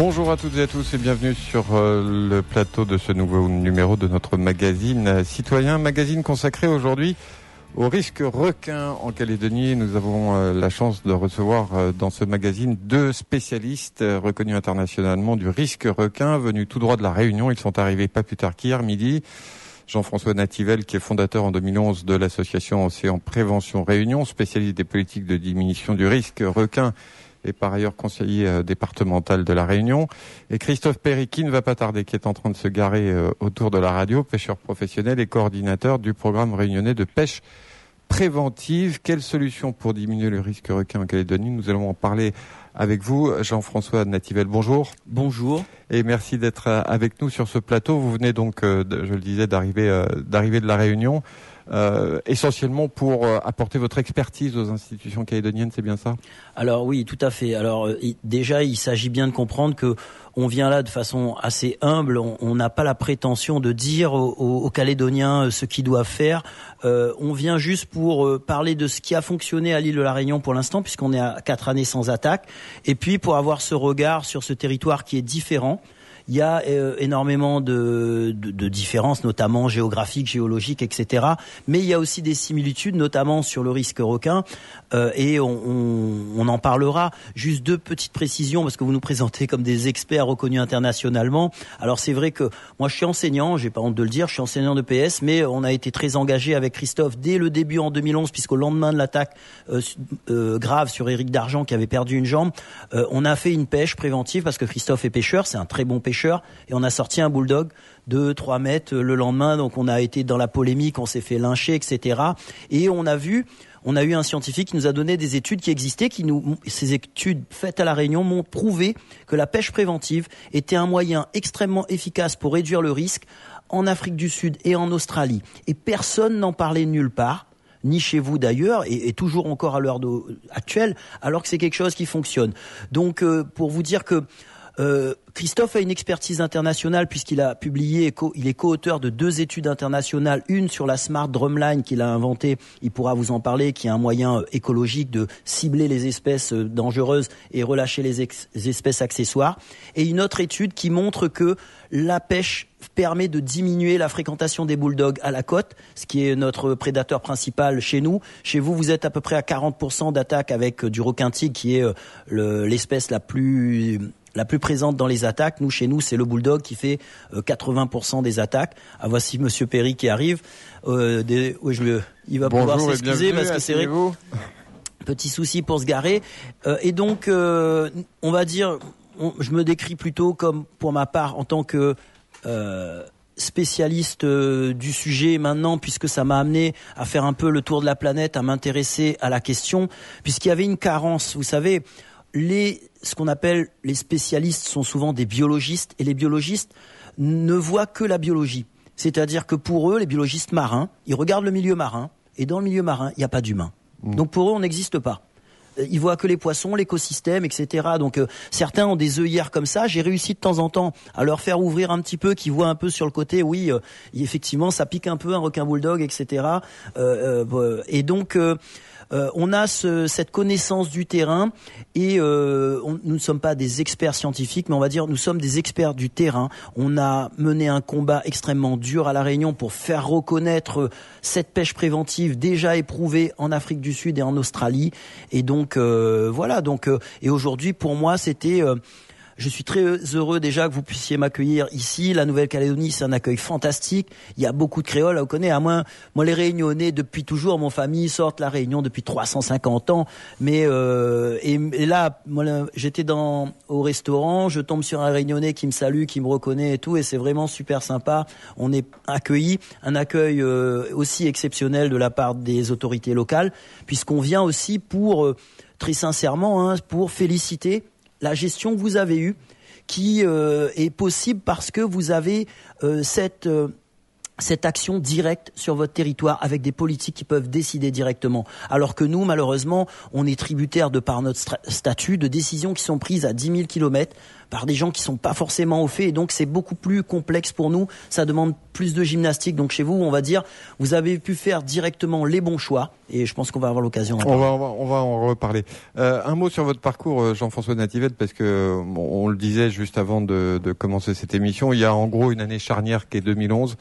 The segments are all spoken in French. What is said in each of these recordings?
Bonjour à toutes et à tous et bienvenue sur le plateau de ce nouveau numéro de notre magazine Citoyen, magazine consacré aujourd'hui au risque requin en Calédonie. Nous avons la chance de recevoir dans ce magazine deux spécialistes reconnus internationalement du risque requin, venus tout droit de la Réunion. Ils sont arrivés pas plus tard qu'hier midi. Jean-François Nativel, qui est fondateur en 2011 de l'association Océan Prévention Réunion, spécialiste des politiques de diminution du risque requin et par ailleurs conseiller départemental de la Réunion. Et Christophe Perry, qui ne va pas tarder, qui est en train de se garer autour de la radio, pêcheur professionnel et coordinateur du programme réunionnais de pêche préventive. Quelle solution pour diminuer le risque requin en Calédonie? Nous allons en parler avec vous. Jean-François Nativel, bonjour. Bonjour. Et merci d'être avec nous sur ce plateau. Vous venez donc, je le disais, d'arriver de la Réunion, essentiellement pour apporter votre expertise aux institutions calédoniennes, c'est bien ça? Alors oui, tout à fait. Alors déjà, il s'agit bien de comprendre que on vient là de façon assez humble. On n'a pas la prétention de dire aux Calédoniens ce qu'ils doivent faire. On vient juste pour parler de ce qui a fonctionné à l'île de la Réunion pour l'instant, puisqu'on est à 4 années sans attaque, et puis pour avoir ce regard sur ce territoire qui est différent. Il y a énormément de différences, notamment géographiques, géologiques, etc. Mais il y a aussi des similitudes, notamment sur le risque requin. Et on en parlera. Juste deux petites précisions, parce que vous nous présentez comme des experts reconnus internationalement. Alors c'est vrai que moi je suis enseignant, j'ai pas honte de le dire, je suis enseignant de PS, mais on a été très engagé avec Christophe dès le début en 2011, puisqu'au lendemain de l'attaque grave sur Éric Dargent qui avait perdu une jambe, on a fait une pêche préventive, parce que Christophe est pêcheur, c'est un très bon pêcheur. Et on a sorti un bulldog de 3 mètres le lendemain, donc on a été dans la polémique, on s'est fait lyncher, etc. Et on a eu un scientifique qui nous a donné des études qui existaient, ces études faites à la Réunion m'ont prouvé que la pêche préventive était un moyen extrêmement efficace pour réduire le risque en Afrique du Sud et en Australie. Et personne n'en parlait nulle part, ni chez vous d'ailleurs, et toujours encore à l'heure actuelle, alors que c'est quelque chose qui fonctionne. Donc pour vous dire que Christophe a une expertise internationale, puisqu'il a publié, il est co-auteur de 2 études internationales, une sur la Smart Drumline qu'il a inventée, il pourra vous en parler, qui est un moyen écologique de cibler les espèces dangereuses et relâcher les espèces accessoires, et une autre étude qui montre que la pêche permet de diminuer la fréquentation des bulldogs à la côte, ce qui est notre prédateur principal chez nous. Chez vous, vous êtes à peu près à 40% d'attaque avec du requin-tigre, qui est l'espèce la plus présente dans les attaques. Nous, chez nous, c'est le bulldog qui fait 80% des attaques. Ah, voici Monsieur Perry qui arrive. Il va pouvoir s'excuser parce que c'est vrai. Petit souci pour se garer. Et donc, on va dire, je me décris plutôt comme, pour ma part, en tant que spécialiste du sujet maintenant, puisque ça m'a amené à faire un peu le tour de la planète, à m'intéresser à la question, puisqu'il y avait une carence. Vous savez, ce qu'on appelle les spécialistes sont souvent des biologistes, et les biologistes ne voient que la biologie. C'est-à-dire que pour eux, les biologistes marins, ils regardent le milieu marin, et dans le milieu marin, il n'y a pas d'humain. Donc pour eux, on n'existe pas. Ils voient que les poissons, l'écosystème, etc. Donc certains ont des œillères comme ça. J'ai réussi de temps en temps à leur faire ouvrir un petit peu, qu'ils voient un peu sur le côté. Oui, effectivement, ça pique un peu un requin bulldog, etc. Et donc on a cette connaissance du terrain, et nous ne sommes pas des experts scientifiques, mais on va dire nous sommes des experts du terrain. On a mené un combat extrêmement dur à la Réunion pour faire reconnaître cette pêche préventive déjà éprouvée en Afrique du Sud et en Australie. Et donc voilà. Donc et aujourd'hui, pour moi, c'était je suis très heureux déjà que vous puissiez m'accueillir ici. La Nouvelle-Calédonie, c'est un accueil fantastique. Il y a beaucoup de créoles, là, vous connaissez. Moi, les Réunionnais, depuis toujours, mon famille sortent la Réunion depuis 350 ans. Mais et là, moi, j'étais au restaurant, je tombe sur un Réunionnais qui me salue, qui me reconnaît et tout, et c'est vraiment super sympa. On est accueillis, un accueil aussi exceptionnel de la part des autorités locales, puisqu'on vient aussi pour, très sincèrement, pour féliciter la gestion que vous avez eue, qui est possible parce que vous avez cette action directe sur votre territoire, avec des politiques qui peuvent décider directement. Alors que nous, malheureusement, on est tributaire, de par notre statut, de décisions qui sont prises à 10 000 kilomètres par des gens qui sont pas forcément au fait, et donc c'est beaucoup plus complexe pour nous. Ça demande plus de gymnastique. Donc chez vous, on va dire, vous avez pu faire directement les bons choix, et je pense qu'on va avoir l'occasion d'en parler. On va en reparler. Un mot sur votre parcours, Jean-François Nativette, parce que on le disait juste avant de commencer cette émission, il y a en gros une année charnière qui est 2011.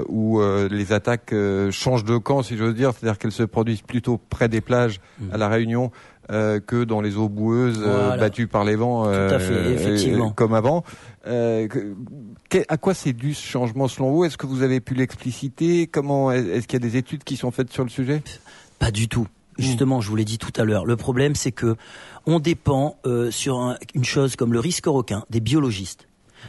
Où les attaques changent de camp, si j'ose dire, c'est-à-dire qu'elles se produisent plutôt près des plages à La Réunion que dans les eaux boueuses battues par les vents, tout à fait, effectivement. comme avant. À quoi c'est dû ce changement selon vous? Est-ce que vous avez pu l'expliciter? Est-ce qu'il y a des études qui sont faites sur le sujet? Pas du tout. Justement, je vous l'ai dit tout à l'heure. Le problème, c'est que on dépend sur une chose comme le risque requin des biologistes.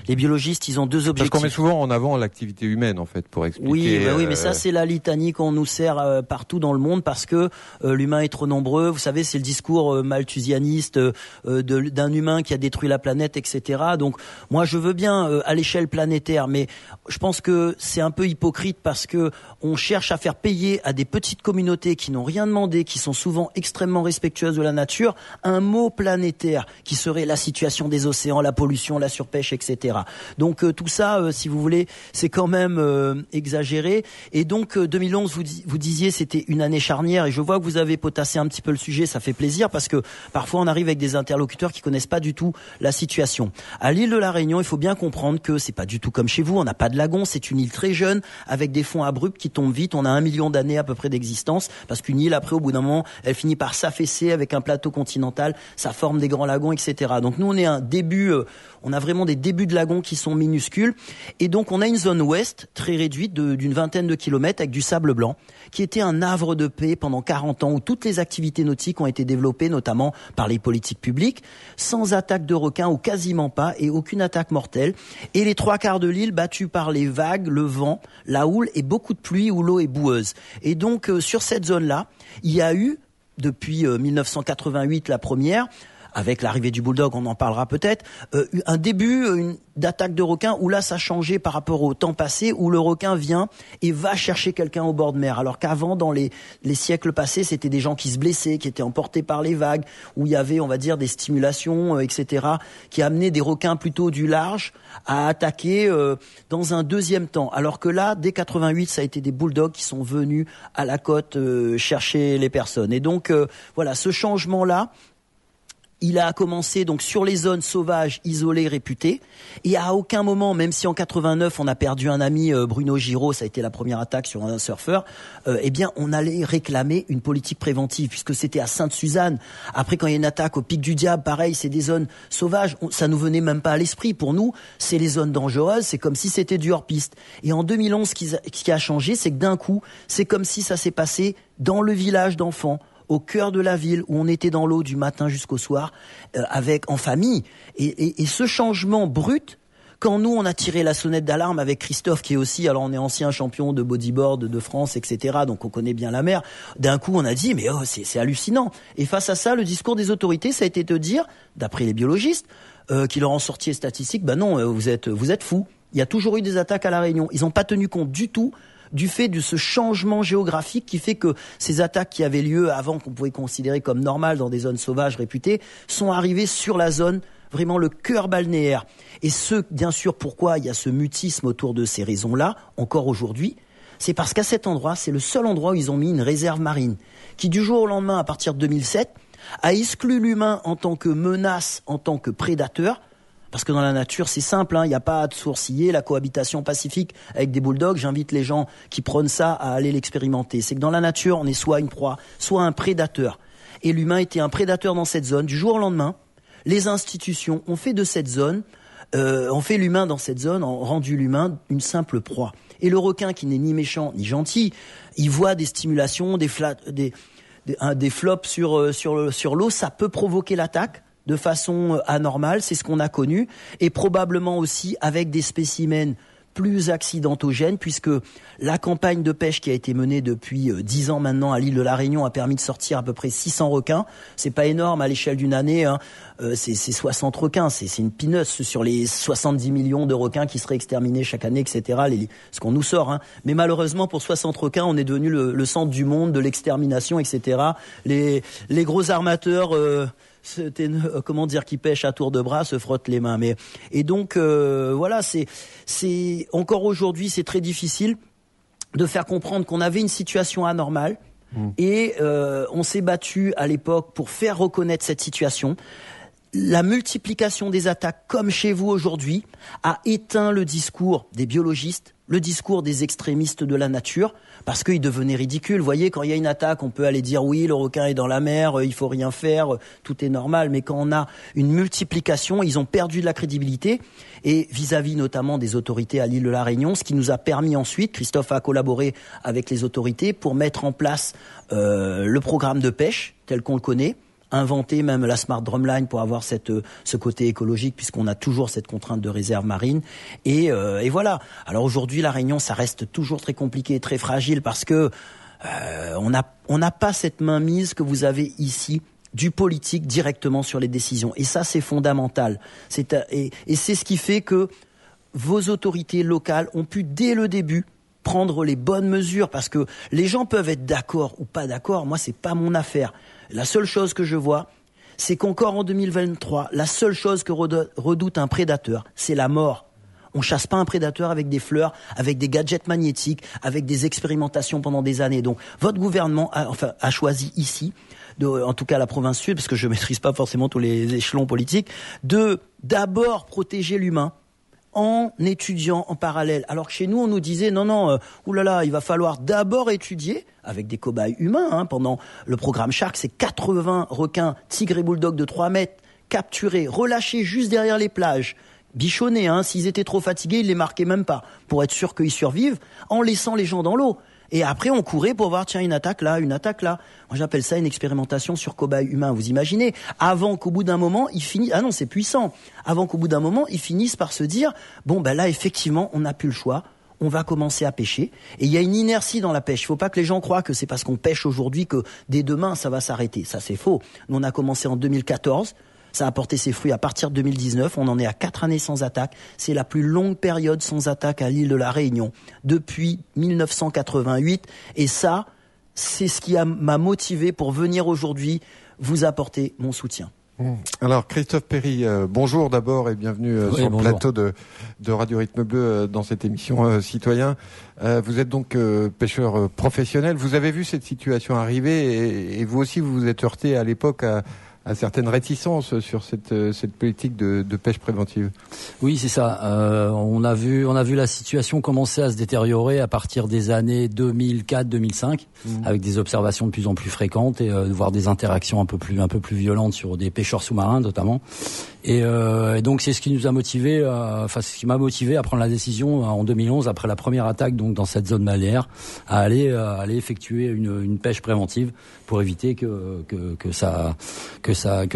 Les biologistes, ils ont deux objectifs. Parce qu'on met souvent en avant l'activité humaine, en fait, pour expliquer. Oui, mais ça, c'est la litanie qu'on nous sert partout dans le monde, parce que l'humain est trop nombreux. Vous savez, c'est le discours malthusianiste d'un humain qui a détruit la planète, etc. Donc, moi, je veux bien à l'échelle planétaire, mais je pense que c'est un peu hypocrite, parce que on cherche à faire payer à des petites communautés qui n'ont rien demandé, qui sont souvent extrêmement respectueuses de la nature, un mot planétaire qui serait la situation des océans, la pollution, la surpêche, etc. Donc tout ça, si vous voulez, c'est quand même exagéré. Et donc 2011, vous disiez, c'était une année charnière, et je vois que vous avez potassé un petit peu le sujet. Ça fait plaisir, parce que parfois on arrive avec des interlocuteurs qui connaissent pas du tout la situation. À l'île de la Réunion, il faut bien comprendre que c'est pas du tout comme chez vous. On n'a pas de lagon, c'est une île très jeune avec des fonds abrupts qui tombent vite. On a 1 million d'années à peu près d'existence, parce qu'une île, après, au bout d'un moment, elle finit par s'affaisser avec un plateau continental. Ça forme des grands lagons, etc. Donc nous, on est un début. On a vraiment des débuts de lagons qui sont minuscules, et donc on a une zone ouest très réduite d'une vingtaine de kilomètres avec du sable blanc, qui était un havre de paix pendant 40 ans, où toutes les activités nautiques ont été développées, notamment par les politiques publiques, sans attaque de requins, ou quasiment pas, et aucune attaque mortelle. Et les 3/4 de l'île battus par les vagues, le vent, la houle et beaucoup de pluie, où l'eau est boueuse. Et donc sur cette zone-là, il y a eu, depuis 1988 la première, avec l'arrivée du bulldog, on en parlera peut-être, un début d'attaque de requin, où là ça changeait par rapport au temps passé, où le requin vient et va chercher quelqu'un au bord de mer, alors qu'avant, dans les siècles passés, c'était des gens qui se blessaient, qui étaient emportés par les vagues, où il y avait, on va dire, des stimulations, etc., qui amenaient des requins plutôt du large à attaquer dans un deuxième temps. Alors que là, dès 88, ça a été des bulldogs qui sont venus à la côte chercher les personnes. Et donc, voilà, ce changement-là, il a commencé donc sur les zones sauvages, isolées, réputées, et à aucun moment, même si en 89 on a perdu un ami, Bruno Giraud, ça a été la première attaque sur un surfeur, eh bien on allait réclamer une politique préventive, puisque c'était à Sainte-Suzanne. Après, quand il y a une attaque au Pic du Diable, pareil, c'est des zones sauvages, ça nous venait même pas à l'esprit. Pour nous, c'est les zones dangereuses, c'est comme si c'était du hors-piste. Et en 2011, ce qui a changé, c'est que d'un coup, c'est comme si ça s'est passé dans le village d'enfants, au cœur de la ville, où on était dans l'eau du matin jusqu'au soir, en famille. Et ce changement brut, quand nous, on a tiré la sonnette d'alarme avec Christophe, qui est aussi, alors on est ancien champion de bodyboard de France, etc., donc on connaît bien la mer, d'un coup on a dit, mais c'est hallucinant. Et face à ça, le discours des autorités, ça a été de dire, d'après les biologistes, qui leur ont sorti les statistiques, non, vous êtes fous. Il y a toujours eu des attaques à La Réunion. Ils n'ont pas tenu compte du tout du fait de ce changement géographique qui fait que ces attaques qui avaient lieu avant, qu'on pouvait considérer comme normales dans des zones sauvages réputées, sont arrivées sur la zone, vraiment le cœur balnéaire. Et bien sûr, pourquoi il y a ce mutisme autour de ces raisons-là, encore aujourd'hui, c'est parce qu'à cet endroit, c'est le seul endroit où ils ont mis une réserve marine, qui du jour au lendemain, à partir de 2007, a exclu l'humain en tant que menace, en tant que prédateur. Parce que dans la nature, c'est simple, il n'y a pas de sourciller, la cohabitation pacifique avec des bulldogs. J'invite les gens qui prônent ça à aller l'expérimenter. C'est que dans la nature, on est soit une proie, soit un prédateur. Et l'humain était un prédateur dans cette zone. Du jour au lendemain, les institutions ont fait de cette zone, ont fait l'humain dans cette zone, ont rendu l'humain une simple proie. Et le requin, qui n'est ni méchant ni gentil, il voit des stimulations, des flops sur l'eau, ça peut provoquer l'attaque de façon anormale, c'est ce qu'on a connu, et probablement aussi avec des spécimens plus accidentogènes, puisque la campagne de pêche qui a été menée depuis 10 ans maintenant à l'île de la Réunion a permis de sortir à peu près 600 requins. C'est pas énorme à l'échelle d'une année, c'est 60 requins, c'est une peanuts sur les 70 millions de requins qui seraient exterminés chaque année, etc., ce qu'on nous sort. Mais malheureusement, pour 60 requins, on est devenu le centre du monde de l'extermination, etc. Les gros armateurs qui pêche à tour de bras se frotte les mains. Et donc voilà, c'est encore aujourd'hui, c'est très difficile de faire comprendre qu'on avait une situation anormale. Et on s'est battu à l'époque pour faire reconnaître cette situation. La multiplication des attaques, comme chez vous aujourd'hui, a éteint le discours des biologistes, le discours des extrémistes de la nature, parce qu'il devenait ridicule. Vous voyez, quand il y a une attaque, on peut aller dire oui, le requin est dans la mer, il faut rien faire, tout est normal. Mais quand on a une multiplication, ils ont perdu de la crédibilité. Et vis-à-vis notamment des autorités à l'île de la Réunion, ce qui nous a permis ensuite, Christophe a collaboré avec les autorités pour mettre en place le programme de pêche tel qu'on le connaît, inventer même la Smart Drumline pour avoir ce côté écologique, puisqu'on a toujours cette contrainte de réserve marine. Et voilà. Alors aujourd'hui, la Réunion, ça reste toujours très compliqué, très fragile, parce que on n'a pas cette mainmise que vous avez ici du politique directement sur les décisions. Et ça, c'est fondamental. Et c'est ce qui fait que vos autorités locales ont pu, dès le début, prendre les bonnes mesures, parce que les gens peuvent être d'accord ou pas d'accord. Moi, c'est pas mon affaire. La seule chose que je vois, c'est qu'encore en 2023, la seule chose que redoute un prédateur, c'est la mort. On chasse pas un prédateur avec des fleurs, avec des gadgets magnétiques, avec des expérimentations pendant des années. Donc, votre gouvernement a choisi ici, en tout cas la province sud, parce que je maîtrise pas forcément tous les échelons politiques, de d'abord protéger l'humain, en étudiant en parallèle. Alors que chez nous, on nous disait, non, il va falloir d'abord étudier, avec des cobayes humains, pendant le programme Shark, c'est 80 requins, tigres et bulldogs de 3 mètres, capturés, relâchés juste derrière les plages, bichonnés, s'ils étaient trop fatigués, ils les marquaient même pas, pour être sûr qu'ils survivent, en laissant les gens dans l'eau. Et après, on courait pour voir, tiens, une attaque là. Moi, j'appelle ça une expérimentation sur cobaye humain. Vous imaginez? Avant qu'au bout d'un moment, ils finissent, c'est puissant. Avant qu'au bout d'un moment, ils finissent par se dire, là, effectivement, on n'a plus le choix. On va commencer à pêcher. Et il y a une inertie dans la pêche. Il faut pas que les gens croient que c'est parce qu'on pêche aujourd'hui que dès demain, ça va s'arrêter. Ça, c'est faux. Nous, on a commencé en 2014. Ça a porté ses fruits à partir de 2019. On en est à 4 années sans attaque. C'est la plus longue période sans attaque à l'île de la Réunion depuis 1988. Et ça, c'est ce qui m'a motivé pour venir aujourd'hui vous apporter mon soutien. Alors Christophe Perry, bonjour d'abord et bienvenue sur le plateau de Radio Rythme Bleu dans cette émission Citoyen. Vous êtes donc pêcheur professionnel. Vous avez vu cette situation arriver et vous aussi vous vous êtes heurté à l'époque à certaines réticences sur cette politique de pêche préventive. Oui, c'est ça. On a vu la situation commencer à se détériorer à partir des années 2004-2005, avec des observations de plus en plus fréquentes et voire des interactions un peu plus violentes sur des pêcheurs sous-marins notamment. Et donc c'est ce qui nous a motivé, ce qui m'a motivé à prendre la décision en 2011 après la première attaque donc dans cette zone balnéaire à aller effectuer une pêche préventive pour éviter que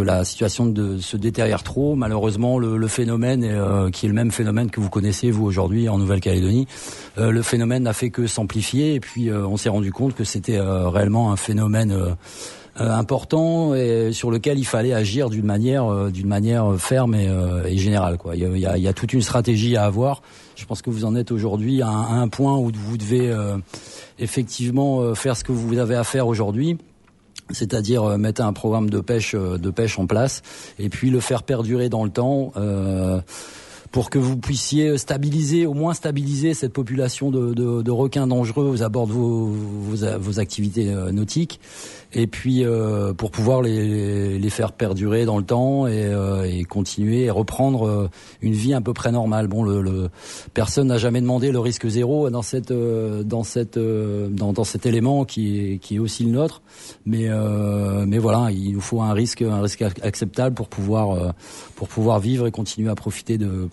la situation se détériore trop. Malheureusement, le phénomène qui est le même phénomène que vous connaissez vous aujourd'hui en Nouvelle-Calédonie, le phénomène n'a fait que s'amplifier et puis on s'est rendu compte que c'était réellement un phénomène important et sur lequel il fallait agir d'une manière ferme et générale, quoi. Il y a toute une stratégie à avoir. Je pense que vous en êtes aujourd'hui à un point où vous devez effectivement faire ce que vous avez à faire aujourd'hui, c'est-à-dire mettre un programme de pêche en place et puis le faire perdurer dans le temps pour que vous puissiez au moins stabiliser cette population de requins dangereux aux abords de vos activités nautiques, et puis pour pouvoir les faire perdurer dans le temps et continuer et reprendre une vie à peu près normale. Personne n'a jamais demandé le risque zéro dans cet élément qui est aussi le nôtre, mais voilà, il nous faut un risque acceptable pour pouvoir vivre et continuer à profiter de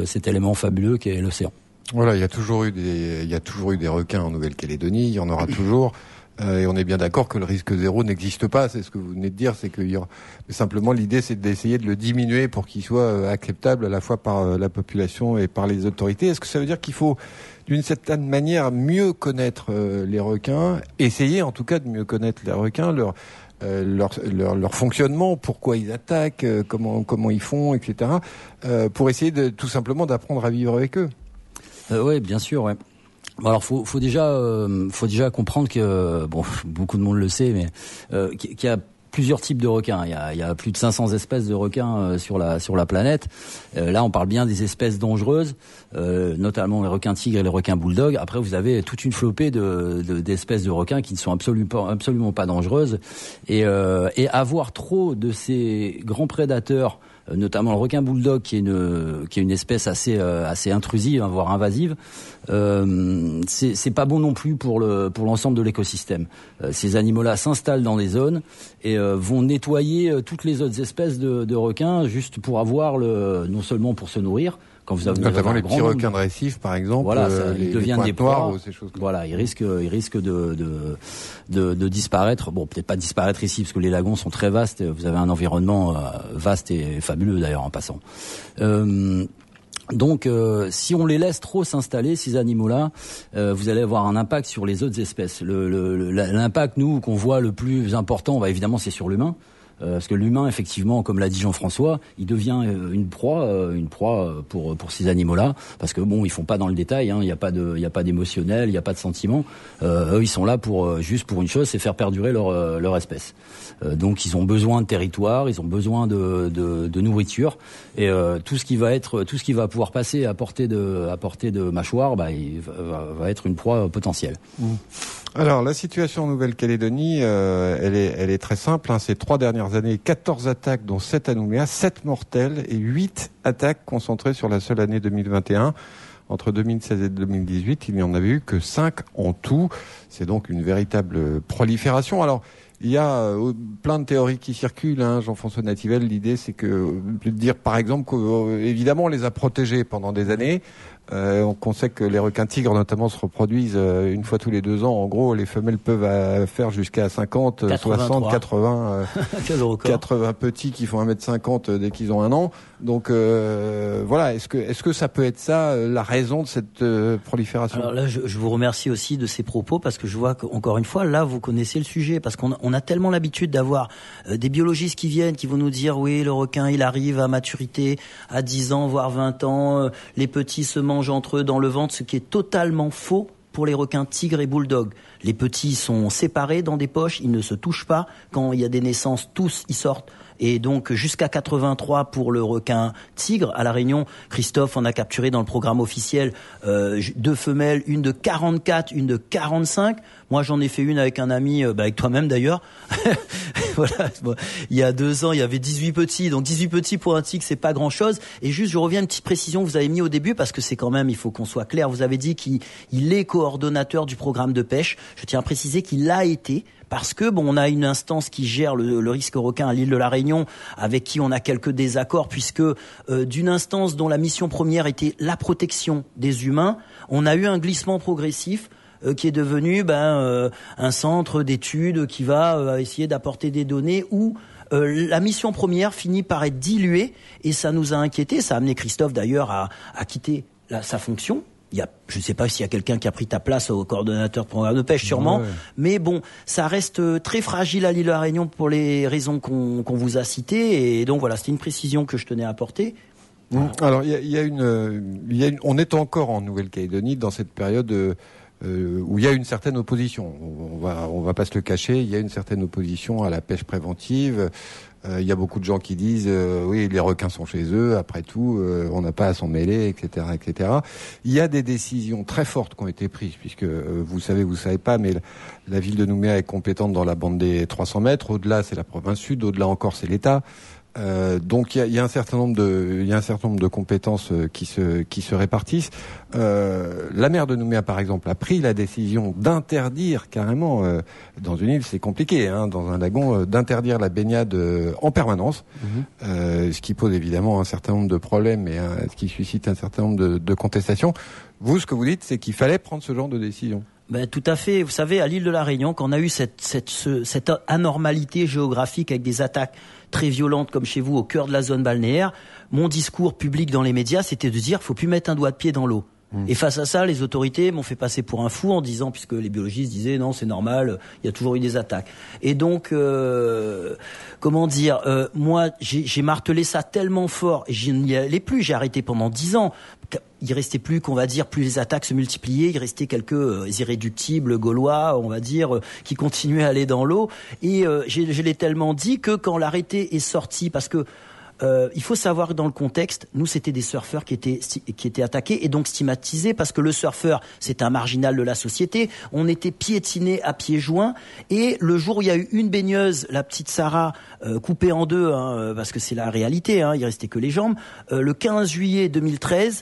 cet élément fabuleux qu'est l'océan. Voilà, il y a toujours eu des requins en Nouvelle-Calédonie, il y en aura toujours. Et on est bien d'accord que le risque zéro n'existe pas. C'est ce que vous venez de dire, c'est qu'il y aura... Simplement, l'idée, c'est d'essayer de le diminuer pour qu'il soit acceptable à la fois par la population et par les autorités. Est-ce que ça veut dire qu'il faut, d'une certaine manière, mieux connaître les requins, essayer en tout cas de mieux connaître les requins, leur fonctionnement, pourquoi ils attaquent, comment ils font, etc., pour essayer tout simplement d'apprendre à vivre avec eux? Oui, bien sûr, ouais. Bon, alors faut déjà comprendre que beaucoup de monde le sait, mais qu'il y a plusieurs types de requins. Il y a plus de 500 espèces de requins sur la planète. Là, on parle bien des espèces dangereuses, notamment les requins tigres et les requins bulldogs. Après, vous avez toute une flopée d'espèces de requins qui ne sont absolument pas dangereuses. Et avoir trop de ces grands prédateurs, notamment le requin bulldog qui est une espèce assez intrusive, voire invasive, c'est pas bon non plus pour l'ensemble de l'écosystème. Ces animaux-là s'installent dans des zones et vont nettoyer toutes les autres espèces de requins juste pour avoir non seulement pour se nourrir. Quand vous avez notamment les petits requins de récif, par exemple, voilà, ils deviennent des proies. Ou ces choses comme voilà, ils risquent de disparaître. Bon, peut-être pas disparaître ici parce que les lagons sont très vastes. Vous avez un environnement vaste et fabuleux d'ailleurs en passant. Donc, si on les laisse trop s'installer, ces animaux-là, vous allez avoir un impact sur les autres espèces. L'impact, nous, qu'on voit le plus important, évidemment, c'est sur l'humain. Parce que l'humain, effectivement, comme l'a dit Jean-François, il devient une proie pour ces animaux-là, parce que bon, ils font pas dans le détail, il y a pas d'émotionnel, il y a pas de sentiment. Eux, ils sont là juste pour une chose, c'est faire perdurer leur espèce. Donc, ils ont besoin de territoire, ils ont besoin de nourriture, et tout ce qui va pouvoir passer à portée de mâchoire, il va être une proie potentielle. Alors, la situation en Nouvelle-Calédonie, elle est très simple. Ces 3 dernières années, 14 attaques, dont 7 à Nouméa, 7 mortelles et 8 attaques concentrées sur la seule année 2021. Entre 2016 et 2018, il n'y en avait eu que 5 en tout. C'est donc une véritable prolifération. Alors, il y a plein de théories qui circulent, Jean-François Nativelle. L'idée, c'est de dire, par exemple, qu'évidemment, on les a protégés pendant des années. On sait que les requins tigres, notamment, se reproduisent une fois tous les 2 ans. En gros, les femelles peuvent faire jusqu'à 50, 60, 80, 80 petits qui font 1m50 dès qu'ils ont 1 an. Donc, voilà. Est-ce que ça peut être ça, la raison de cette prolifération? Alors là, je vous remercie aussi de ces propos parce que je vois qu'encore une fois, là, vous connaissez le sujet parce qu'on a tellement l'habitude d'avoir des biologistes qui viennent, qui vont nous dire, oui, le requin, il arrive à maturité à 10 ans, voire 20 ans. Les petits se mangent entre eux dans le ventre, ce qui est totalement faux pour les requins tigres et bulldogs. Les petits sont séparés dans des poches, ils ne se touchent pas. Quand il y a des naissances, tous ils sortent. Et donc jusqu'à 83 pour le requin tigre. À La Réunion, Christophe en a capturé dans le programme officiel 2 femelles, une de 44, une de 45. Moi j'en ai fait une avec un ami, avec toi-même d'ailleurs. Voilà. Il y a 2 ans, il y avait 18 petits. Donc 18 petits pour un tigre, c'est pas grand-chose. Et juste, je reviens à une petite précision que vous avez mis au début parce que c'est quand même, il faut qu'on soit clair. Vous avez dit qu'il est coordonnateur du programme de pêche. Je tiens à préciser qu'il l'a été. Parce que on a une instance qui gère le risque requin à l'île de la Réunion, avec qui on a quelques désaccords, puisque d'une instance dont la mission première était la protection des humains, on a eu un glissement progressif qui est devenu un centre d'études qui va essayer d'apporter des données où la mission première finit par être diluée, et ça nous a inquiétés. Ça a amené Christophe d'ailleurs à quitter sa fonction. Je ne sais pas s'il y a quelqu'un qui a pris ta place au coordonnateur de programme de pêche, sûrement. Ouais. Mais bon, ça reste très fragile à l'île de la Réunion pour les raisons qu'on vous a citées. Et donc voilà, c'était une précision que je tenais à apporter. Alors, on est encore en Nouvelle-Calédonie dans cette période où il y a une certaine opposition. On va pas se le cacher, il y a une certaine opposition à la pêche préventive. Il y a beaucoup de gens qui disent oui, les requins sont chez eux, après tout, on n'a pas à s'en mêler, etc., etc. Il y a des décisions très fortes qui ont été prises, puisque vous savez pas, mais la ville de Nouméa est compétente dans la bande des 300 mètres. Au-delà, c'est la province sud. Au-delà encore, c'est l'État. Donc il y a un certain nombre de compétences qui se répartissent. La maire de Nouméa, par exemple, a pris la décision d'interdire carrément dans une île, c'est compliqué, dans un lagon, d'interdire la baignade en permanence, ce qui pose évidemment un certain nombre de problèmes et ce qui suscite un certain nombre de contestations. Vous, ce que vous dites, c'est qu'il fallait prendre ce genre de décision. Tout à fait. Vous savez, à l'île de la Réunion, quand on a eu cette anormalité géographique avec des attaques très violentes comme chez vous au cœur de la zone balnéaire, mon discours public dans les médias, c'était de dire, faut plus mettre un doigt de pied dans l'eau. Et face à ça, les autorités m'ont fait passer pour un fou en disant, puisque les biologistes disaient non, c'est normal, il y a toujours eu des attaques. Et donc, moi, j'ai martelé ça tellement fort, et je n'y allais plus, j'ai arrêté pendant 10 ans. il restait plus qu'on va dire, plus les attaques se multipliaient, il restait quelques irréductibles gaulois, on va dire, qui continuaient à aller dans l'eau. Et je l'ai tellement dit que quand l'arrêté est sorti, parce que il faut savoir que dans le contexte, nous c'était des surfeurs qui étaient attaqués et donc stigmatisés parce que le surfeur c'est un marginal de la société. On était piétinés à pieds joints et le jour où il y a eu une baigneuse, la petite Sarah, coupée en deux, parce que c'est la réalité, il restait que les jambes. Le 15 juillet 2013,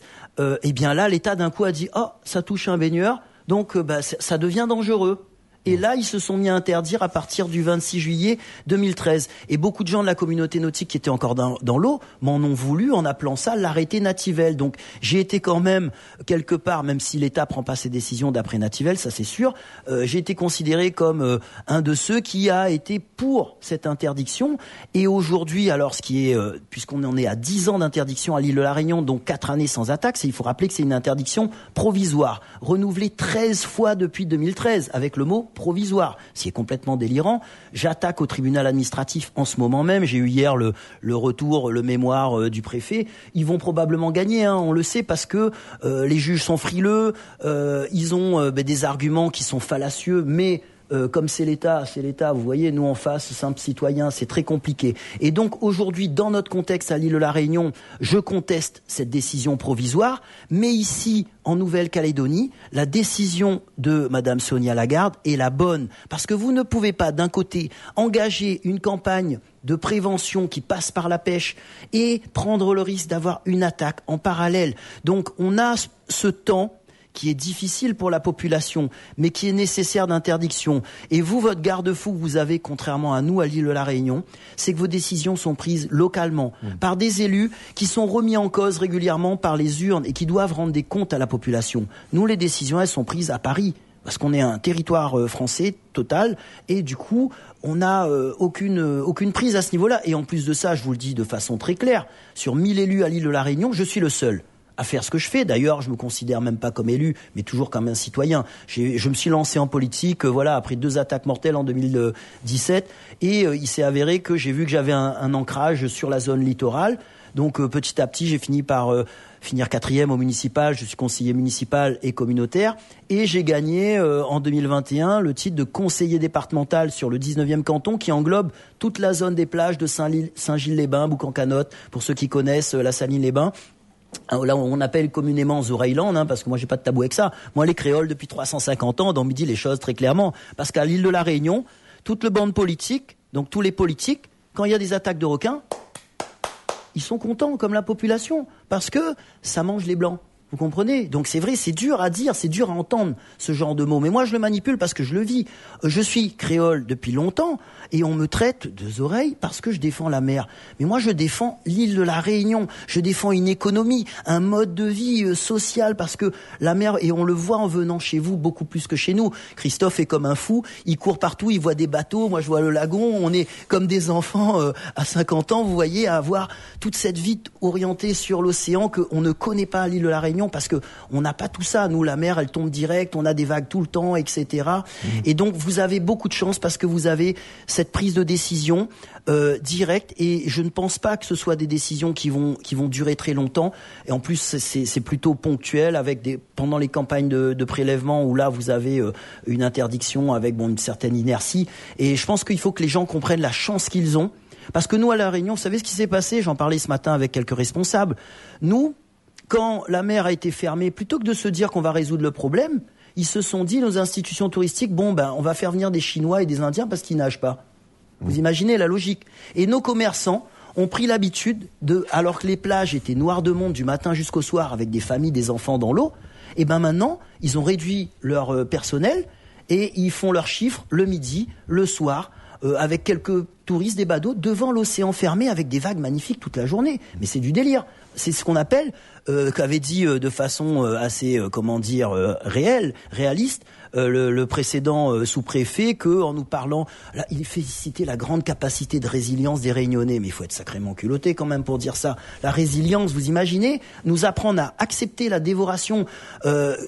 et bien là l'État d'un coup a dit ça touche un baigneur, donc ça devient dangereux. Et là, ils se sont mis à interdire à partir du 26 juillet 2013. Et beaucoup de gens de la communauté nautique qui étaient encore dans l'eau m'en ont voulu en appelant ça l'arrêté Nativelle. Donc, j'ai été quand même, quelque part, même si l'État prend pas ses décisions d'après Nativelle, ça c'est sûr, j'ai été considéré comme un de ceux qui a été pour cette interdiction. Et aujourd'hui, alors, ce qui est, puisqu'on en est à 10 ans d'interdiction à l'île de la Réunion, donc 4 années sans attaque, il faut rappeler que c'est une interdiction provisoire, renouvelée 13 fois depuis 2013, avec le mot provisoire, ce qui est complètement délirant. J'attaque au tribunal administratif en ce moment même. J'ai eu hier le retour, le mémoire du préfet. Ils vont probablement gagner, on le sait, parce que les juges sont frileux, ils ont des arguments qui sont fallacieux, mais comme c'est l'État, vous voyez, nous en face, simples citoyens, c'est très compliqué. Et donc aujourd'hui, dans notre contexte à l'île de la Réunion, je conteste cette décision provisoire, mais ici, en Nouvelle-Calédonie, la décision de Madame Sonia Lagarde est la bonne. Parce que vous ne pouvez pas, d'un côté, engager une campagne de prévention qui passe par la pêche et prendre le risque d'avoir une attaque en parallèle. Donc on a ce temps qui est difficile pour la population, mais qui est nécessaire d'interdiction. Et vous, votre garde-fou que vous avez, contrairement à nous, à l'île de la Réunion, c'est que vos décisions sont prises localement, par des élus qui sont remis en cause régulièrement par les urnes et qui doivent rendre des comptes à la population. Nous, les décisions, elles sont prises à Paris, parce qu'on est un territoire français total, et du coup, on n'a aucune prise à ce niveau-là. Et en plus de ça, je vous le dis de façon très claire, sur 1000 élus à l'île de la Réunion, je suis le seul à faire ce que je fais. D'ailleurs, je me considère même pas comme élu, mais toujours comme un citoyen. Je me suis lancé en politique, après 2 attaques mortelles en 2017, et il s'est avéré que j'ai vu que j'avais un ancrage sur la zone littorale. Donc petit à petit, j'ai fini par finir 4e au municipal. Je suis conseiller municipal et communautaire, et j'ai gagné en 2021 le titre de conseiller départemental sur le 19e canton, qui englobe toute la zone des plages de Saint-Gilles-les-Bains, Boucan-Canotte, pour ceux qui connaissent la Saline-les-Bains. Là, on appelle communément Zoreiland, parce que moi, j'ai pas de tabou avec ça. Moi, les créoles, depuis 350 ans, on me dit les choses très clairement. Parce qu'à l'île de la Réunion, toute le bande politique, donc tous les politiques, quand il y a des attaques de requins, ils sont contents, comme la population, parce que ça mange les blancs. Vous comprenez ? Donc c'est vrai, c'est dur à dire, c'est dur à entendre ce genre de mots. Mais moi, je le manipule parce que je le vis. Je suis créole depuis longtemps et on me traite de oreilles parce que je défends la mer. Mais moi, je défends l'île de la Réunion. Je défends une économie, un mode de vie social, parce que la mer, et on le voit en venant chez vous beaucoup plus que chez nous. Christophe est comme un fou, il court partout, il voit des bateaux, moi je vois le lagon. On est comme des enfants à 50 ans, vous voyez, à avoir toute cette vie orientée sur l'océan qu'on ne connaît pas à l'île de la Réunion, parce que on n'a pas tout ça. Nous, la mer, elle tombe direct, on a des vagues tout le temps, etc. Et donc, vous avez beaucoup de chance parce que vous avez cette prise de décision directe, et je ne pense pas que ce soit des décisions qui vont durer très longtemps. Et en plus, c'est plutôt ponctuel, avec pendant les campagnes de prélèvement, où là, vous avez une interdiction avec une certaine inertie. Et je pense qu'il faut que les gens comprennent la chance qu'ils ont. Parce que nous, à La Réunion, vous savez ce qui s'est passé ? J'en parlais ce matin avec quelques responsables. Nous, quand la mer a été fermée, plutôt que de se dire qu'on va résoudre le problème, ils se sont dit, nos institutions touristiques, on va faire venir des Chinois et des Indiens parce qu'ils nagent pas. Vous imaginez la logique. Et nos commerçants ont pris l'habitude alors que les plages étaient noires de monde du matin jusqu'au soir, avec des familles, des enfants dans l'eau, et maintenant, ils ont réduit leur personnel et ils font leurs chiffres le midi, le soir, avec quelques touristes, des badauds, devant l'océan fermé, avec des vagues magnifiques toute la journée. Mais c'est du délire. C'est ce qu'on appelle, qu'avait dit de façon assez, réaliste, le précédent sous-préfet, que en nous parlant, là, il félicitait la grande capacité de résilience des Réunionnais. Mais il faut être sacrément culotté quand même pour dire ça. La résilience, vous imaginez, nous apprendre à accepter la dévoration,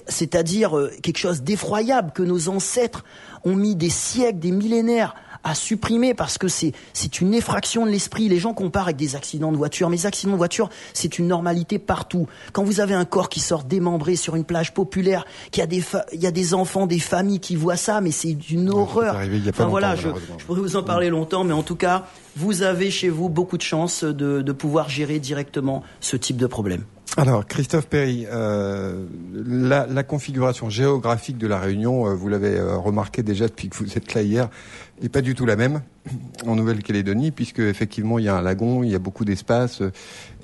c'est-à-dire quelque chose d'effroyable que nos ancêtres ont mis des siècles, des millénaires à supprimer parce que c'est une effraction de l'esprit. Les gens comparent avec des accidents de voiture, mais les accidents de voiture, c'est une normalité partout. Quand vous avez un corps qui sort démembré sur une plage populaire, qu'il y a des enfants, des familles qui voient ça, mais c'est une horreur. Je pourrais vous en parler longtemps, mais en tout cas, vous avez chez vous beaucoup de chance de pouvoir gérer directement ce type de problème. Alors, Christophe Perry, la configuration géographique de la Réunion, vous l'avez remarqué déjà depuis que vous êtes là hier, n'est pas du tout la même en Nouvelle-Calédonie, puisque effectivement il y a un lagon, il y a beaucoup d'espace,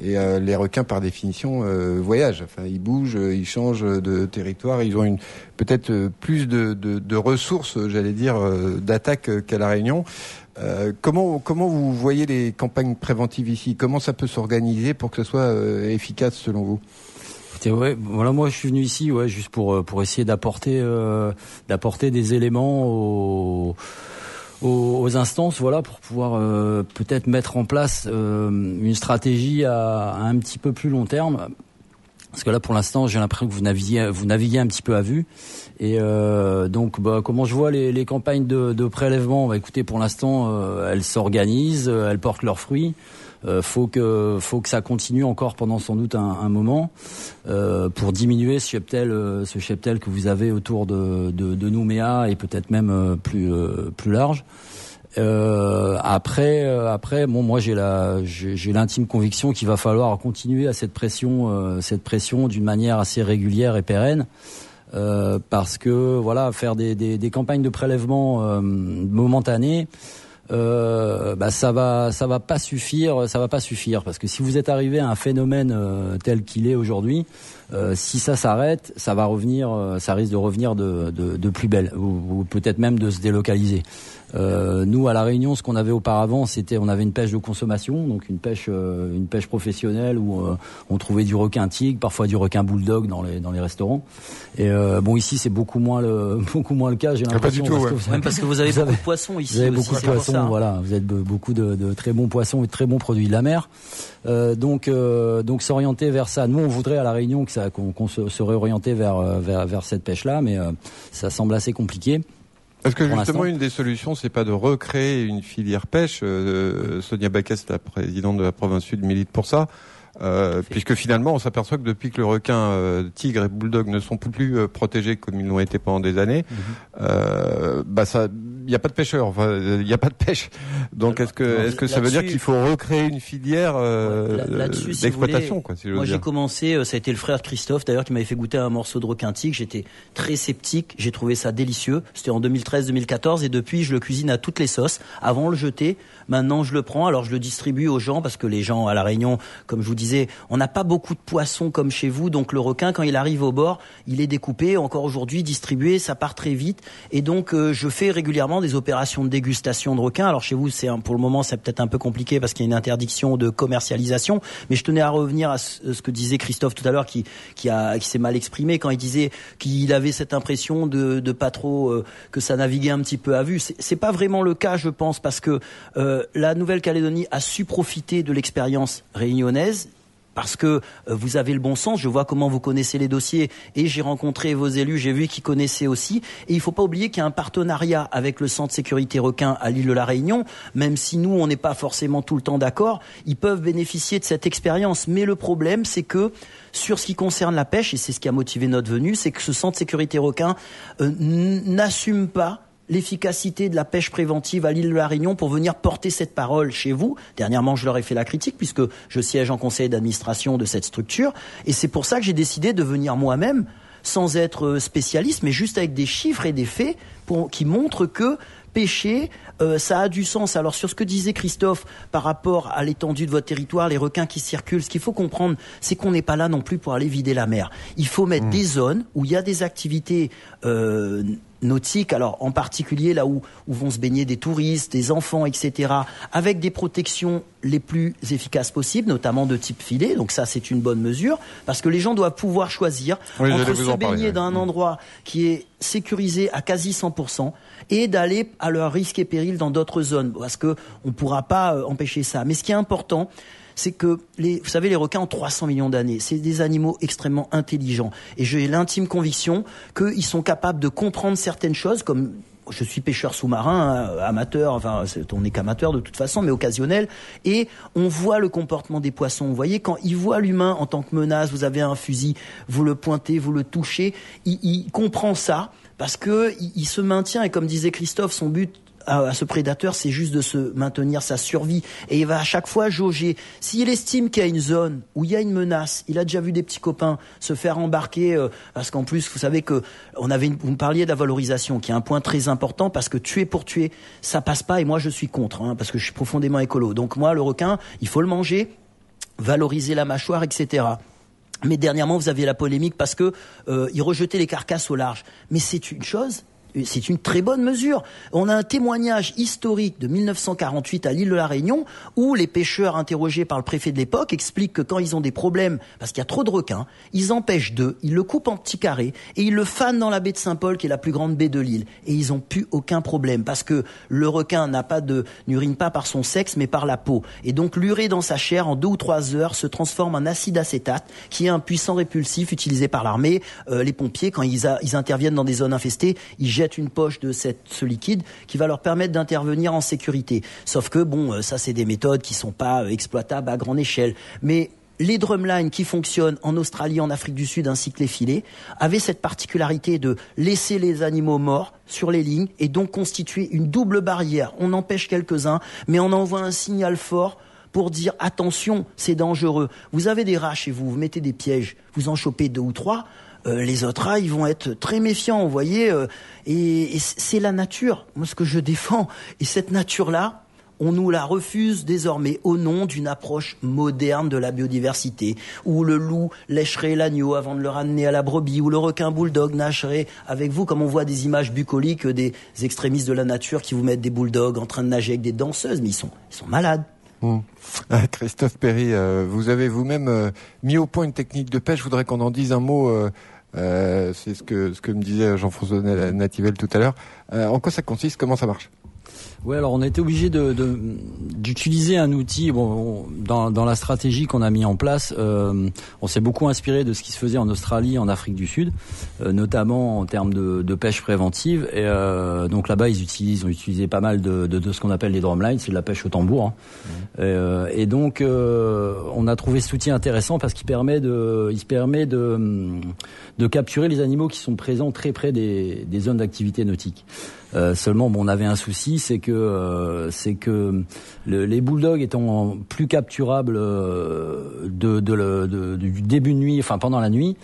et les requins par définition voyagent. Enfin, ils bougent, ils changent de territoire, ils ont peut-être plus de ressources, j'allais dire, d'attaque qu'à la Réunion. Comment vous voyez les campagnes préventives ici? Comment ça peut s'organiser pour que ce soit efficace selon vous? Ouais, voilà, moi je suis venu ici, juste pour essayer d'apporter des éléments aux instances, pour pouvoir peut-être mettre en place une stratégie à un petit peu plus long terme. Parce que là, pour l'instant, j'ai l'impression que vous naviguez un petit peu à vue. Et donc, comment je vois les campagnes de prélèvement, écoutez, pour l'instant, elles s'organisent, elles portent leurs fruits. Faut que ça continue encore pendant sans doute un moment pour diminuer ce cheptel que vous avez autour de Nouméa et peut-être même plus large. Après, moi j'ai l'intime conviction qu'il va falloir continuer à cette pression d'une manière assez régulière et pérenne. Parce que faire des campagnes de prélèvement momentanées, ça va pas suffire parce que si vous êtes arrivé à un phénomène tel qu'il est aujourd'hui, si ça s'arrête, ça risque de revenir de plus belle ou peut-être même de se délocaliser. Nous à la Réunion, ce qu'on avait auparavant, on avait une pêche de consommation, donc une pêche professionnelle où on trouvait du requin tigre, parfois du requin bulldog dans les restaurants. Et ici c'est beaucoup moins le cas, j'ai l'impression. Pas du tout, parce que vous avez beaucoup de poissons ici. Vous avez aussi, beaucoup de poissons, vous êtes beaucoup de très bons poissons et de très bons produits de la mer. Donc s'orienter vers ça. Nous on voudrait à la Réunion qu'on se réorienter vers cette pêche-là, mais ça semble assez compliqué. Parce que justement, une des solutions, c'est pas de recréer une filière pêche. Sonia Baquès, la présidente de la province sud, milite pour ça. Puisque finalement, on s'aperçoit que depuis que le requin tigre et bulldog ne sont plus protégés comme ils l'ont été pendant des années, il n'y a pas de pêcheurs, il n'y a pas de pêche. Donc est-ce que ça veut dire qu'il faut recréer une filière d'exploitation, quoi, si j'ose dire. Moi j'ai commencé, ça a été le frère de Christophe d'ailleurs qui m'avait fait goûter un morceau de requin tigre. J'étais très sceptique, j'ai trouvé ça délicieux. C'était en 2013-2014 et depuis je le cuisine à toutes les sauces. Avant le jeter, maintenant je le prends. Alors je le distribue aux gens parce que les gens à la Réunion, comme je vous disais, on n'a pas beaucoup de poissons comme chez vous. Donc le requin, quand il arrive au bord, il est découpé. Encore aujourd'hui, distribué, ça part très vite. Et donc je fais régulièrement des opérations de dégustation de requins. Alors chez vous, pour le moment, c'est peut-être un peu compliqué parce qu'il y a une interdiction de commercialisation. Mais je tenais à revenir à ce que disait Christophe tout à l'heure, qui s'est mal exprimé quand il disait qu'il avait cette impression de pas trop que ça naviguait un petit peu à vue. C'est pas vraiment le cas, je pense, parce que la Nouvelle-Calédonie a su profiter de l'expérience réunionnaise. Parce que vous avez le bon sens, je vois comment vous connaissez les dossiers et j'ai rencontré vos élus, j'ai vu qu'ils connaissaient aussi. Et il ne faut pas oublier qu'il y a un partenariat avec le Centre Sécurité Requin à l'île de la Réunion, même si nous on n'est pas forcément tout le temps d'accord, ils peuvent bénéficier de cette expérience. Mais le problème c'est que sur ce qui concerne la pêche, et c'est ce qui a motivé notre venue, c'est que ce Centre Sécurité Requin n'assume pas l'efficacité de la pêche préventive à l'île de la Réunion pour venir porter cette parole chez vous. Dernièrement, je leur ai fait la critique puisque je siège en conseil d'administration de cette structure et c'est pour ça que j'ai décidé de venir moi-même sans être spécialiste mais juste avec des chiffres et des faits qui montrent que pêcher, ça a du sens. Alors sur ce que disait Christophe par rapport à l'étendue de votre territoire, les requins qui circulent, ce qu'il faut comprendre, c'est qu'on n'est pas là non plus pour aller vider la mer. Il faut mettre des zones où il y a des activités nautiques, alors en particulier là où vont se baigner des touristes, des enfants, etc., avec des protections les plus efficaces possibles, notamment de type filet. Donc ça, c'est une bonne mesure, parce que les gens doivent pouvoir choisir entre se baigner dans un endroit qui est sécurisé à quasi 100% et d'aller à leur risque et péril dans d'autres zones, parce que on ne pourra pas empêcher ça. Mais ce qui est important, c'est que vous savez, les requins ont 300 millions d'années. C'est des animaux extrêmement intelligents. Et j'ai l'intime conviction qu'ils sont capables de comprendre certaines choses, comme je suis pêcheur sous-marin, amateur, enfin on n'est qu'amateur de toute façon, mais occasionnel, et on voit le comportement des poissons. Vous voyez, quand il voit l'humain en tant que menace, vous avez un fusil, vous le pointez, vous le touchez, il comprend ça, parce que il se maintient, et comme disait Christophe, son but à ce prédateur, c'est juste de se maintenir sa survie, et il va à chaque fois jauger. S'il estime qu'il y a une zone où il y a une menace, il a déjà vu des petits copains se faire embarquer, parce qu'en plus, vous savez que vous me parliez de la valorisation, qui est un point très important, parce que tuer pour tuer, ça passe pas, et moi je suis contre, parce que je suis profondément écolo. Donc moi, le requin, il faut le manger, valoriser la mâchoire, etc. Mais dernièrement, vous aviez la polémique parce que il rejetait les carcasses au large. Mais c'est une chose. C'est une très bonne mesure. On a un témoignage historique de 1948 à l'île de la Réunion où les pêcheurs interrogés par le préfet de l'époque expliquent que quand ils ont des problèmes, parce qu'il y a trop de requins, ils en pêchent 2, ils le coupent en petits carrés et ils le fanent dans la baie de Saint-Paul qui est la plus grande baie de l'île. Et ils n'ont plus aucun problème parce que le requin n'urine pas par son sexe mais par la peau. Et donc l'urée dans sa chair en 2 ou 3 heures se transforme en acide acétate qui est un puissant répulsif utilisé par l'armée. Les pompiers, quand ils interviennent dans des zones infestées, ils jettent une poche de ce liquide qui va leur permettre d'intervenir en sécurité. Sauf que, ça c'est des méthodes qui sont pas exploitables à grande échelle. Mais les drumlines qui fonctionnent en Australie, en Afrique du Sud, ainsi que les filets, avaient cette particularité de laisser les animaux morts sur les lignes et donc constituer une double barrière. On empêche quelques-uns, mais on envoie un signal fort pour dire attention, c'est dangereux. Vous avez des rats chez vous, vous mettez des pièges, vous en chopez 2 ou 3, les autres rats, ils vont être très méfiants, vous voyez, et c'est la nature, moi ce que je défends, et cette nature-là, on nous la refuse désormais au nom d'une approche moderne de la biodiversité, où le loup lècherait l'agneau avant de le ramener à la brebis, où le requin bulldog nagerait avec vous, comme on voit des images bucoliques des extrémistes de la nature qui vous mettent des bulldogs en train de nager avec des danseuses, mais ils sont malades. Christophe Perry, vous avez vous-même mis au point une technique de pêche. Je voudrais qu'on en dise un mot. C'est ce que me disait Jean-François Nativel tout à l'heure. En quoi ça consiste? Comment ça marche? Ouais, alors on a été obligé d'utiliser un outil. Dans la stratégie qu'on a mis en place, on s'est beaucoup inspiré de ce qui se faisait en Australie, en Afrique du Sud, notamment en termes de pêche préventive. Et donc là-bas, ils ont utilisé pas mal de ce qu'on appelle les drumlines, c'est de la pêche au tambour. Et donc, on a trouvé cet outil intéressant parce qu'il permet de capturer les animaux qui sont présents très près des zones d'activité nautique. Seulement, on avait un souci, c'est que les bulldogs étant plus capturables du début de nuit, enfin pendant la nuit,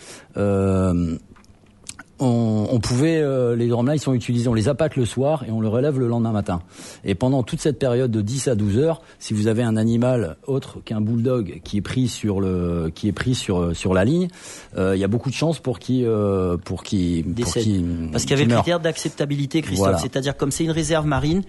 on pouvait, les drumlines sont utilisés, on les appâte le soir et on le relève le lendemain matin. Et pendant toute cette période de 10 à 12 heures, si vous avez un animal autre qu'un bulldog qui est pris sur la ligne, il y a beaucoup de chances pour qu'il décède. Parce qu'il y avait le critère d'acceptabilité, Christophe. Voilà. C'est-à-dire, comme c'est une réserve marine,